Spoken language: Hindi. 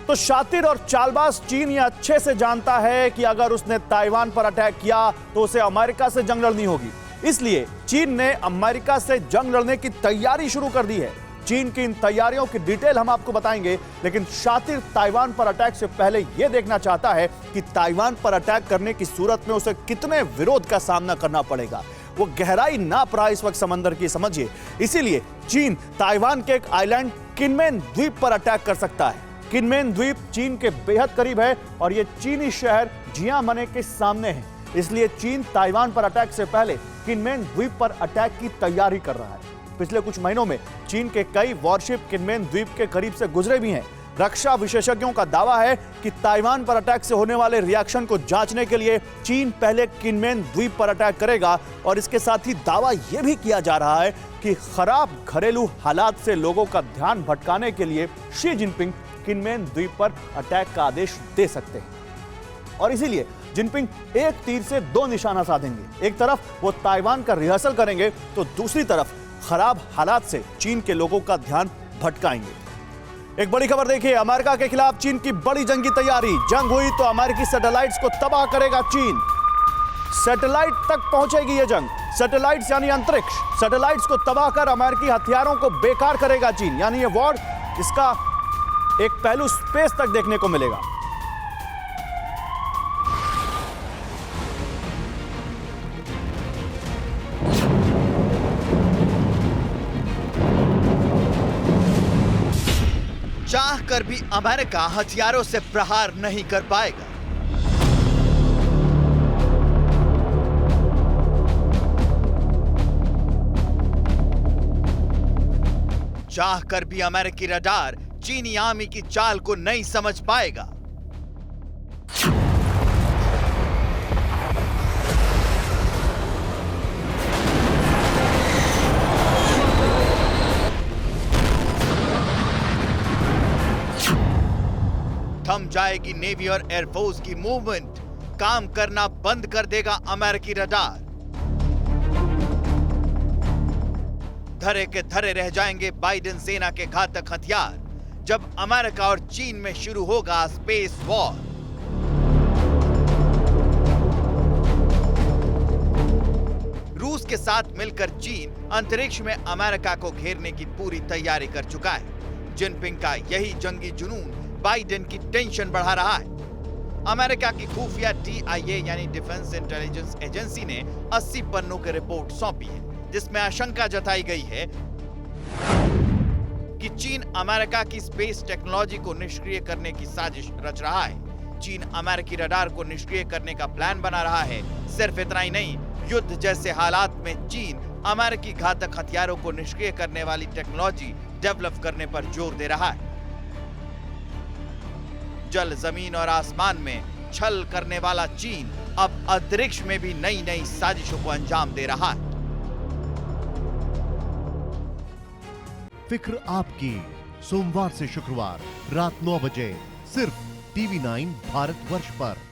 तो शातिर और चालबाज चीन ये अच्छे से जानता है कि अगर उसने ताइवान पर अटैक किया तो उसे अमेरिका से जंग लड़नी होगी। इसलिए चीन ने अमेरिका से जंग लड़ने की तैयारी शुरू कर दी है। चीन की इन तैयारियों की डिटेल हम आपको बताएंगे, लेकिन शातिर ताइवान पर अटैक से पहले यह देखना चाहता है कि ताइवान पर अटैक करने की सूरत में उसे कितने विरोध का सामना करना पड़ेगा। वो गहराई नाप रहा इस वक्त समंदर की, समझिए। इसीलिए चीन ताइवान के एक आइलैंड किनमेन द्वीप पर अटैक कर सकता है। किनमेन द्वीप चीन के बेहद करीब है और यह चीनी शहर जियांगमने के सामने है। इसलिए चीन ताइवान पर अटैक से पहले किनमेन द्वीप पर अटैक की तैयारी कर रहा है। पिछले कुछ महीनों में चीन के कई वॉरशिप किनमेन द्वीप के करीब से गुजरे भी हैं। रक्षा विशेषज्ञों का दावा है कि ताइवान पर अटैक से होने वाले रिएक्शन को जांचने के लिए चीन पहले किनमेन द्वीप पर अटैक करेगा। और इसके साथ ही दावा यह भी किया जा रहा है कि खराब घरेलू हालात से लोगों का ध्यान भटकाने के लिए शी जिनपिंग किनमेन द्वीप पर अटैक का आदेश दे सकते हैं। और इसीलिए जिनपिंग एक तीर से दो निशाना साधेंगे। एक तरफ वो ताइवान का रिहर्सल करेंगे तो दूसरी तरफ खराब हालात से चीन के लोगों का ध्यान भटकाएंगे। एक बड़ी खबर देखिए, अमेरिका के खिलाफ चीन की बड़ी जंगी तैयारी। जंग हुई तो अमेरिकी सैटेलाइट्स को तबाह करेगा चीन। सैटेलाइट तक पहुंचेगी यह जंग। सैटेलाइट्स यानी अंतरिक्ष, सैटेलाइट्स को तबाह कर अमेरिकी हथियारों को बेकार करेगा चीन। यानी यह वॉर, इसका एक पहलू स्पेस तक देखने को मिलेगा। चाह कर भी अमेरिका हथियारों से प्रहार नहीं कर पाएगा। चाह कर भी अमेरिकी रडार चीनी आर्मी की चाल को नहीं समझ पाएगा। थम जाएगी नेवी और एयरफोर्स की मूवमेंट। काम करना बंद कर देगा अमेरिकी रडार। धरे के धरे रह जाएंगे बाइडेन सेना के घातक हथियार जब अमेरिका और चीन में शुरू होगा स्पेस वॉर। रूस के साथ मिलकर चीन अंतरिक्ष में अमेरिका को घेरने की पूरी तैयारी कर चुका है। जिनपिंग का यही जंगी जुनून बाइडेन की टेंशन बढ़ा रहा है। अमेरिका की खुफिया DIA यानी डिफेंस इंटेलिजेंस एजेंसी ने 80 पन्नों की रिपोर्ट सौंपी है, जिसमें आशंका जताई गई है कि चीन अमेरिका की स्पेस टेक्नोलॉजी को निष्क्रिय करने की साजिश रच रहा है। चीन अमेरिकी रडार को निष्क्रिय करने का प्लान बना रहा है। सिर्फ इतना ही नहीं, युद्ध जैसे हालात में चीन अमेरिकी घातक हथियारों को निष्क्रिय करने वाली टेक्नोलॉजी डेवलप करने पर जोर दे रहा है। जल, जमीन और आसमान में छल करने वाला चीन अब अंतरिक्ष में भी नई नई साजिशों को अंजाम दे रहा है। फिक्र आपकी, सोमवार से शुक्रवार रात 9 बजे सिर्फ TV9 भारतवर्ष पर।